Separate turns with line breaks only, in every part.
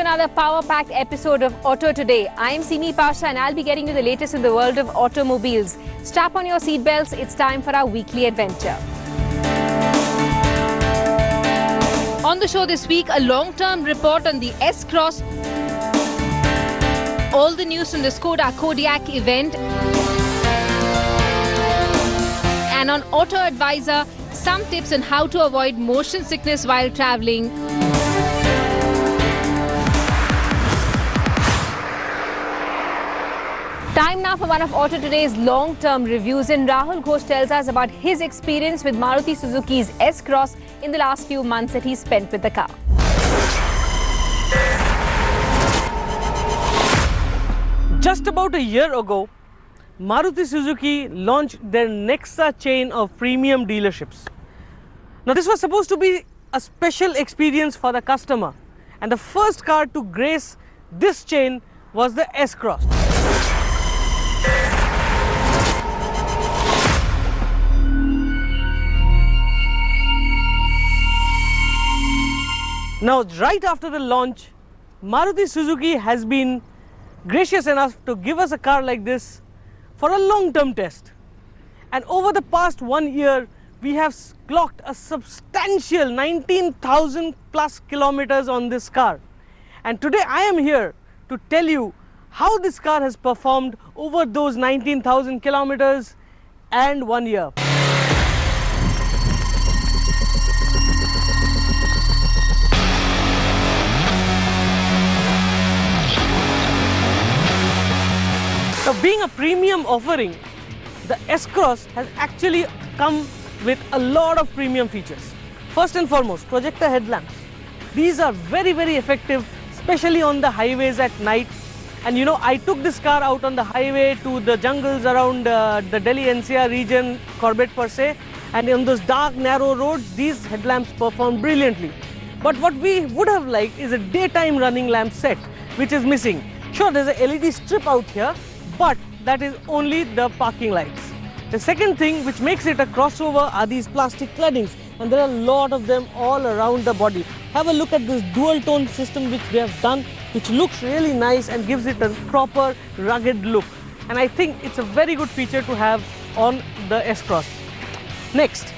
to another power-packed episode of Auto Today. I am Simi Pasha and I'll be getting you the latest in the world of automobiles. Strap on your seatbelts, it's time for our weekly adventure. On the show this week, a long-term report on the S-Cross, all the news from the Skoda Kodiak event, and on Auto Advisor, some tips on how to avoid motion sickness while traveling. Time now for one of Auto Today's long-term reviews, and Rahul Ghosh tells us about his experience with Maruti Suzuki's S-Cross in the last few months that he spent with the car.
Just about a year ago, Maruti Suzuki launched their Nexa chain of premium dealerships. Now this was supposed to be a special experience for the customer, and the first car to grace this chain was the S-Cross. Now, right after the launch, Maruti Suzuki has been gracious enough to give us a car like this for a long-term test. And over the past 1 year, we have clocked a substantial 19,000 plus kilometers on this car. And today I am here to tell you how this car has performed over those 19,000 kilometers and 1 year. Now, being a premium offering, the S-Cross has actually come with a lot of premium features. First and foremost, projector headlamps. These are very, very effective, especially on the highways at night. And you know, I took this car out on the highway to the jungles around the Delhi NCR region, Corbett per se, and on those dark, narrow roads, these headlamps perform brilliantly. But what we would have liked is a daytime running lamp set, which is missing. Sure, there's a LED strip out here, but that is only the parking lights. The second thing which makes it a crossover are these plastic claddings, and there are a lot of them all around the body. Have a look at this dual tone system which they have done, which looks really nice and gives it a proper rugged look. And I think it's a very good feature to have on the S-Cross. Next,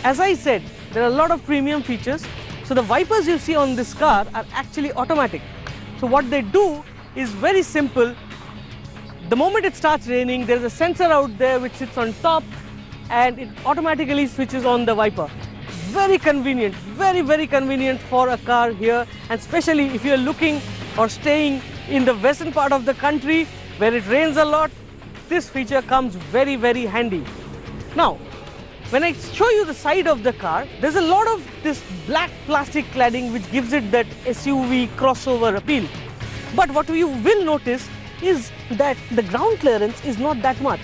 as I said, there are a lot of premium features. So the wipers you see on this car are actually automatic. So what they do is very simple. The moment it starts raining, there is a sensor out there which sits on top and it automatically switches on the wiper. Very convenient, very, very convenient for a car here, and especially if you are looking or staying in the western part of the country where it rains a lot, this feature comes very, very handy. Now, when I show you the side of the car, there's a lot of this black plastic cladding which gives it that SUV crossover appeal. But what you will notice is that the ground clearance is not that much.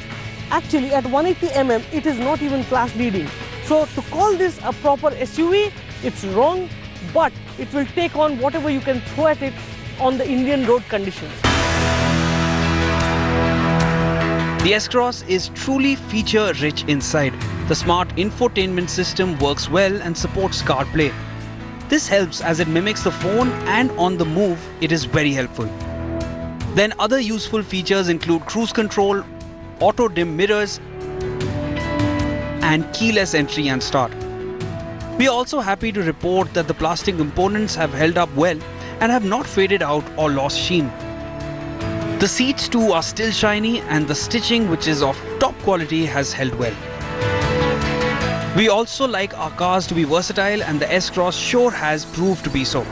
Actually, at 180 mm, it is not even class leading. So to call this a proper SUV, it's wrong, but it will take on whatever you can throw at it on the Indian road conditions.
The S-Cross is truly feature-rich inside. The smart infotainment system works well and supports CarPlay. This helps as it mimics the phone, and on the move, it is very helpful. Then other useful features include cruise control, auto dim mirrors, and keyless entry and start. We are also happy to report that the plastic components have held up well and have not faded out or lost sheen. The seats too are still shiny, and the stitching, which is of top quality, has held well. We also like our cars to be versatile, and the S-Cross sure has proved to be so.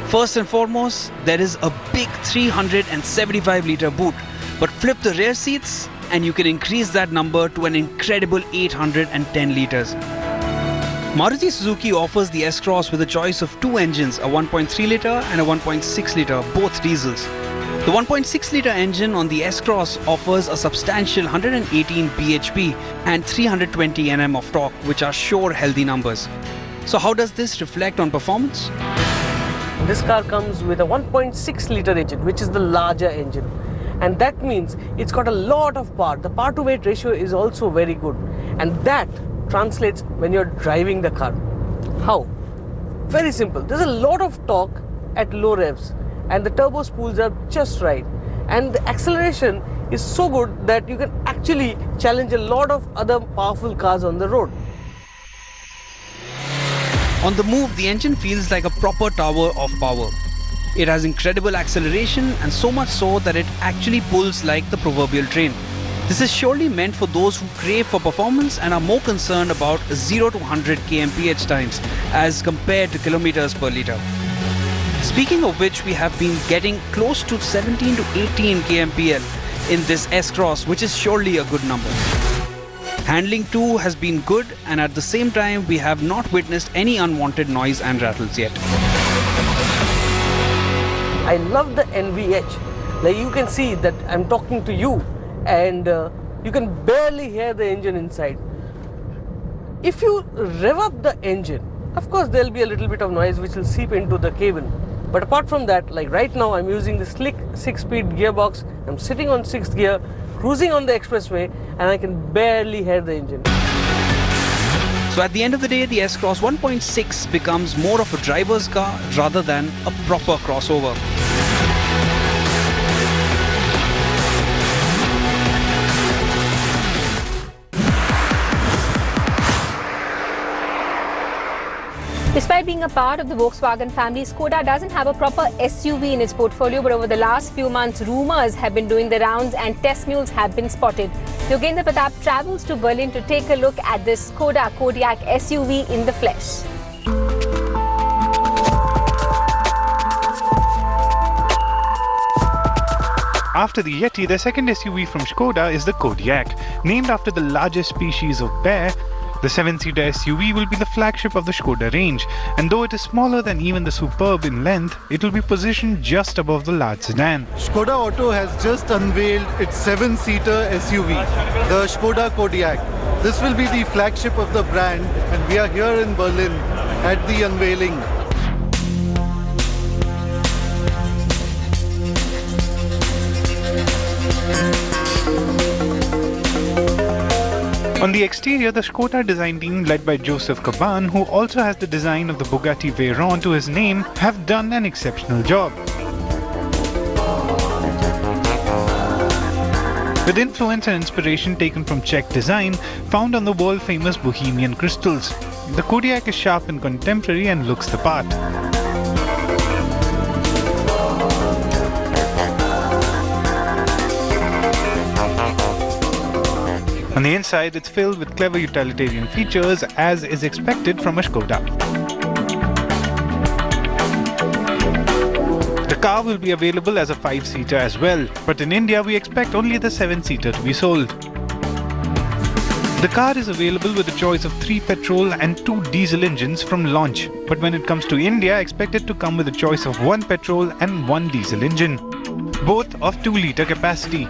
First and foremost, there is a big 375-litre boot, but flip the rear seats and you can increase that number to an incredible 810 litres. Maruti Suzuki offers the S-Cross with a choice of two engines, a 1.3-litre and a 1.6-litre, both diesels. The 1.6-litre engine on the S-Cross offers a substantial 118 bhp and 320 Nm of torque, which are sure healthy numbers. So how does this reflect on performance?
This car comes with a 1.6-litre engine, which is the larger engine. And that means it's got a lot of power. The power to weight ratio is also very good. And that translates when you're driving the car. How? Very simple. There's a lot of torque at low revs, and the turbo spools are just right, and the acceleration is so good that you can actually challenge a lot of other powerful cars on the road.
On the move, the engine feels like a proper tower of power. It has incredible acceleration, and so much so that it actually pulls like the proverbial train. This is surely meant for those who crave for performance and are more concerned about 0 to 100 kmph times as compared to kilometers per litre. Speaking of which, we have been getting close to 17 to 18 kmpl in this S-Cross, which is surely a good number. Handling too has been good, and at the same time we have not witnessed any unwanted noise and rattles yet.
I love the NVH. Like, you can see that I'm talking to you, and you can barely hear the engine inside. If you rev up the engine, of course there'll be a little bit of noise which will seep into the cabin. But apart from that, like right now I'm using the slick 6-speed gearbox. I'm sitting on 6th gear, cruising on the expressway, and I can barely hear the engine.
So at the end of the day, the S-Cross 1.6 becomes more of a driver's car rather than a proper crossover.
Despite being a part of the Volkswagen family, Skoda doesn't have a proper SUV in its portfolio, but over the last few months, rumours have been doing the rounds and test mules have been spotted. Yogendra Pratap travels to Berlin to take a look at this Skoda Kodiak SUV in the flesh.
After the Yeti, the second SUV from Skoda is the Kodiak. Named after the largest species of bear, the 7-seater SUV will be the flagship of the Skoda range, and though it is smaller than even the Superb in length, it will be positioned just above the large sedan.
Skoda Auto has just unveiled its 7-seater SUV, the Skoda Kodiak. This will be the flagship of the brand, and we are here in Berlin at the unveiling.
On the exterior, the Skoda design team led by Joseph Caban, who also has the design of the Bugatti Veyron to his name, have done an exceptional job. With influence and inspiration taken from Czech design found on the world-famous Bohemian crystals, the Kodiak is sharp and contemporary and looks the part. On the inside, it's filled with clever utilitarian features, as is expected from a Skoda. The car will be available as a 5-seater as well, but in India we expect only the 7-seater to be sold. The car is available with a choice of 3 petrol and 2 diesel engines from launch, but when it comes to India, expect it to come with a choice of 1 petrol and 1 diesel engine, both of 2-litre capacity.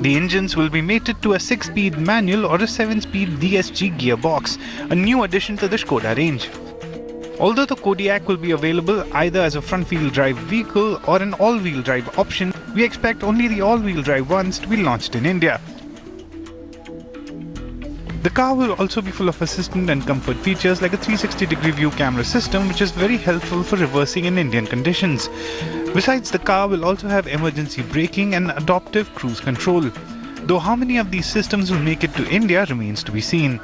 The engines will be mated to a 6-speed manual or a 7-speed DSG gearbox, a new addition to the Skoda range. Although the Kodiak will be available either as a front-wheel drive vehicle or an all-wheel drive option, we expect only the all-wheel drive ones to be launched in India. The car will also be full of assistant and comfort features like a 360-degree view camera system, which is very helpful for reversing in Indian conditions. Besides, the car will also have emergency braking and adaptive cruise control, though how many of these systems will make it to India remains to be seen.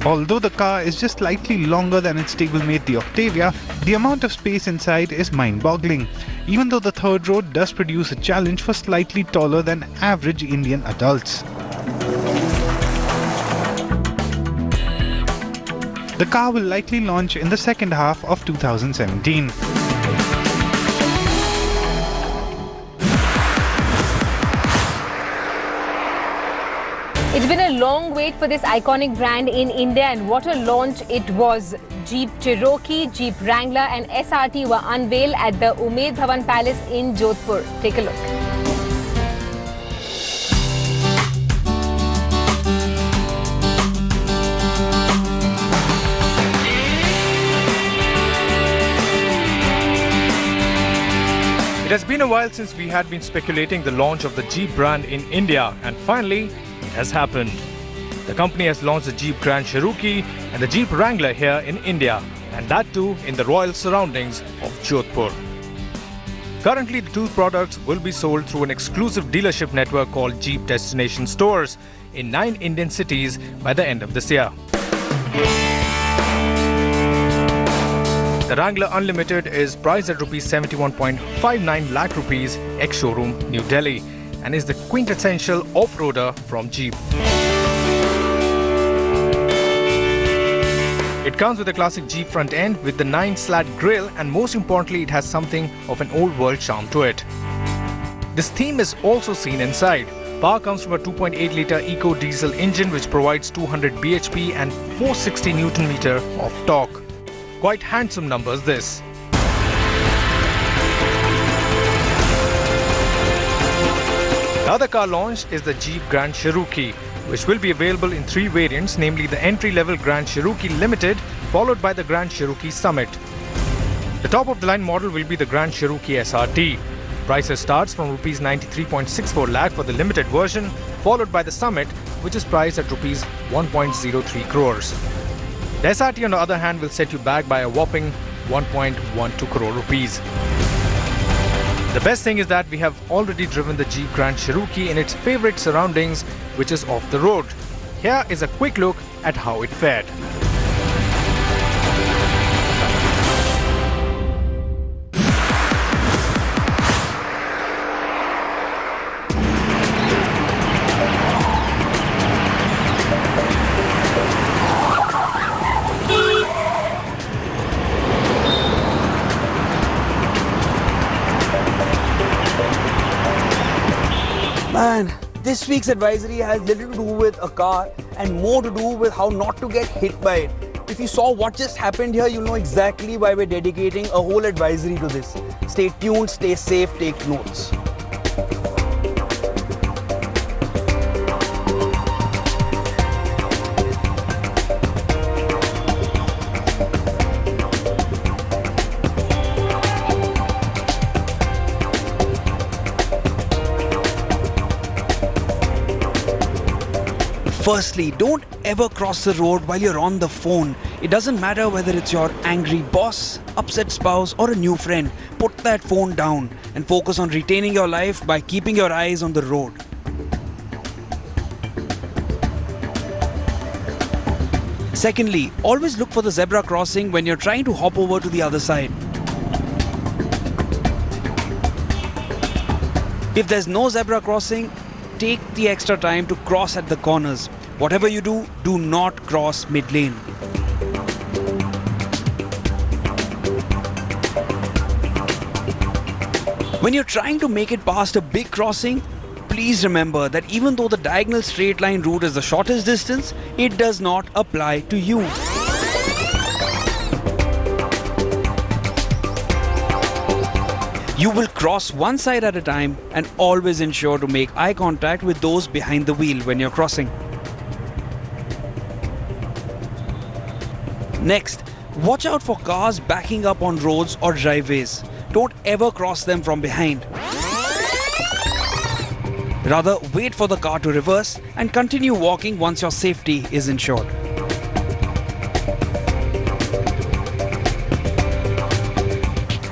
Although the car is just slightly longer than its stablemate the Octavia, the amount of space inside is mind-boggling, even though the third row does produce a challenge for slightly taller than average Indian adults. The car will likely launch in the second half of 2017.
It's been a long wait for this iconic brand in India, and what a launch it was. Jeep Cherokee, Jeep Wrangler and SRT were unveiled at the Umaid Bhavan Palace in Jodhpur. Take a look.
It has been a while since we had been speculating the launch of the Jeep brand in India, and finally, it has happened. The company has launched the Jeep Grand Cherokee and the Jeep Wrangler here in India, and that too in the royal surroundings of Jodhpur. Currently, the two products will be sold through an exclusive dealership network called Jeep Destination Stores in 9 Indian cities by the end of this year. The Wrangler Unlimited is priced at Rs 71.59 lakh rupees ex-showroom, New Delhi, and is the quintessential off-roader from Jeep. It comes with a classic Jeep front end with the 9-slat grille, and most importantly, it has something of an old world charm to it. This theme is also seen inside. Power comes from a 2.8-litre eco-diesel engine which provides 200 bhp and 460 Nm of torque. Quite handsome numbers this. The other car launched is the Jeep Grand Cherokee, which will be available in 3 variants, namely the entry-level Grand Cherokee Limited, followed by the Grand Cherokee Summit. The top-of-the-line model will be the Grand Cherokee SRT. Prices starts from Rs 93.64 lakh for the limited version, followed by the Summit, which is priced at Rs 1.03 crores. The SRT, on the other hand, will set you back by a whopping 1.12 crore rupees. The best thing is that we have already driven the Jeep Grand Cherokee in its favorite surroundings, which is off the road. Here is a quick look at how it fared.
Man, this week's advisory has little to do with a car and more to do with how not to get hit by it. If you saw what just happened here, you'll know exactly why we're dedicating a whole advisory to this. Stay tuned, stay safe, take notes.
Firstly, don't ever cross the road while you're on the phone. It doesn't matter whether it's your angry boss, upset spouse, or a new friend. Put that phone down and focus on retaining your life by keeping your eyes on the road. Secondly, always look for the zebra crossing when you're trying to hop over to the other side. If there's no zebra crossing, take the extra time to cross at the corners. Whatever you do, do not cross mid-lane. When you're trying to make it past a big crossing, please remember that even though the diagonal straight line route is the shortest distance, it does not apply to you. You will cross one side at a time and always ensure to make eye contact with those behind the wheel when you're crossing. Next, watch out for cars backing up on roads or driveways. Don't ever cross them from behind. Rather, wait for the car to reverse and continue walking once your safety is ensured.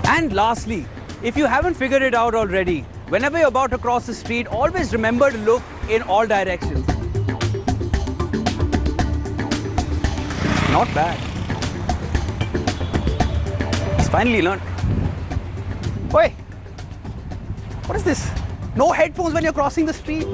And lastly, if you haven't figured it out already, whenever you're about to cross the street, always remember to look in all directions. Not bad. He's finally learned. Oi! What is this? No headphones when you're crossing the street?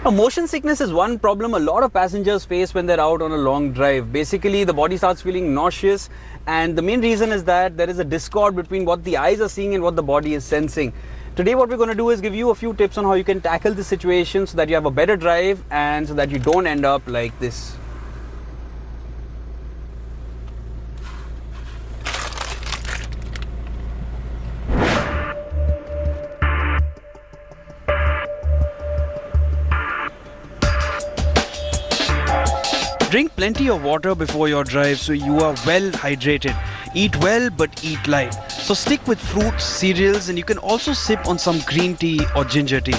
Now, motion sickness is one problem a lot of passengers face when they're out on a long drive. Basically, the body starts feeling nauseous, and the main reason is that there is a discord between what the eyes are seeing and what the body is sensing. Today, what we're going to do is give you a few tips on how you can tackle this situation so that you have a better drive and so that you don't end up like this.
Drink plenty of water before your drive so you are well hydrated. Eat well but eat light. So stick with fruits, cereals, and you can also sip on some green tea or ginger tea.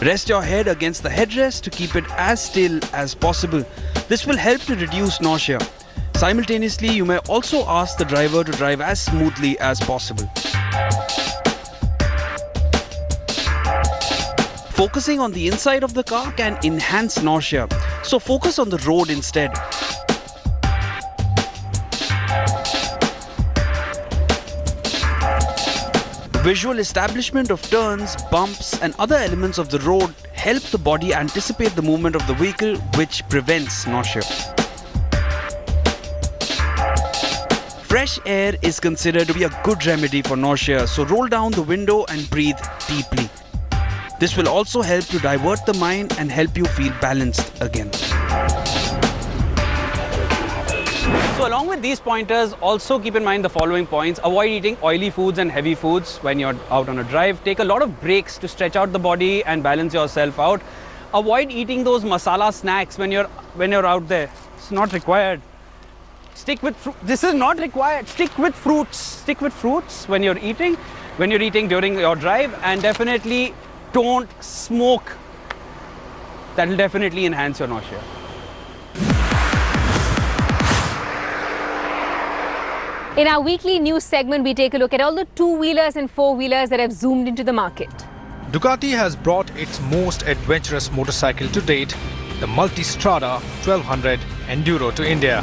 Rest your head against the headrest to keep it as still as possible. This will help to reduce nausea. Simultaneously, you may also ask the driver to drive as smoothly as possible. Focusing on the inside of the car can enhance nausea, so focus on the road instead. Visual establishment of turns, bumps and other elements of the road help the body anticipate the movement of the vehicle, which prevents nausea. Fresh air is considered to be a good remedy for nausea, so roll down the window and breathe deeply. This will also help to divert the mind and help you feel balanced again.
So along with these pointers, also keep in mind the following points. Avoid eating oily foods and heavy foods when you're out on a drive. Take a lot of breaks to stretch out the body and balance yourself out. Avoid eating those masala snacks when you're out there. It's not required. Stick with this is not required. Stick with fruits. Stick with fruits when you're eating during your drive, and definitely don't smoke. That will definitely enhance your nausea.
In our weekly news segment, we take a look at all the two-wheelers and four-wheelers that have zoomed into the market.
Ducati has brought its most adventurous motorcycle to date, the Multistrada 1200 Enduro, to India.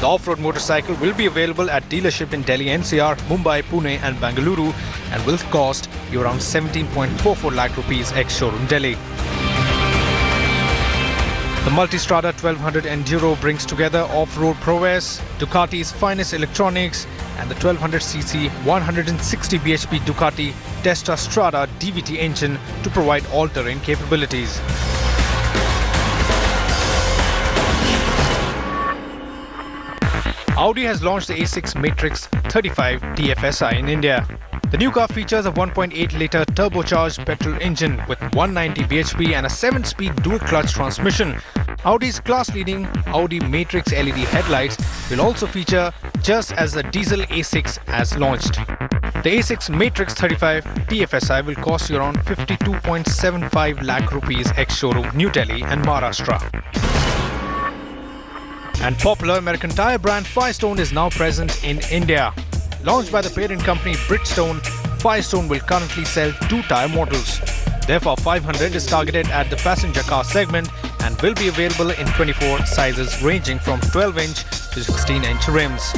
The off-road motorcycle will be available at dealership in Delhi NCR, Mumbai, Pune and Bengaluru, and will cost you around 17.44 lakh rupees ex-showroom Delhi. The Multistrada 1200 Enduro brings together off-road prowess, Ducati's finest electronics and the 1200cc 160 bhp Ducati Testa Strada DVT engine to provide all-terrain capabilities. Audi has launched the A6 Matrix 35 TFSI in India. The new car features a 1.8-litre turbocharged petrol engine with 190 bhp and a 7-speed dual-clutch transmission. Audi's class-leading Audi Matrix LED headlights will also feature just as the diesel A6 has launched. The A6 Matrix 35 TFSI will cost you around 52.75 lakh rupees ex-showroom New Delhi and Maharashtra. And popular American tyre brand Firestone is now present in India. Launched by the parent company Bridgestone, Firestone will currently sell 2 tyre models. Therefore, 500 is targeted at the passenger car segment and will be available in 24 sizes ranging from 12-inch to 16-inch rims.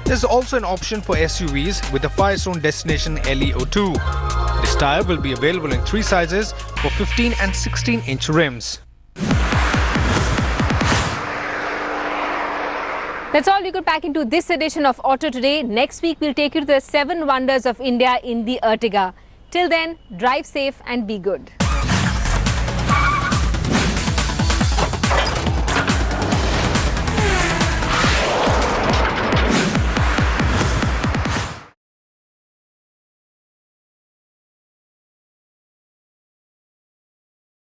There is also an option for SUVs with the Firestone Destination LEO2. This tyre will be available in 3 sizes for 15 and 16-inch rims.
That's all we could pack into this edition of Auto Today. Next week, we'll take you to the 7 wonders of India in the Ertiga. Till then, drive safe and be good.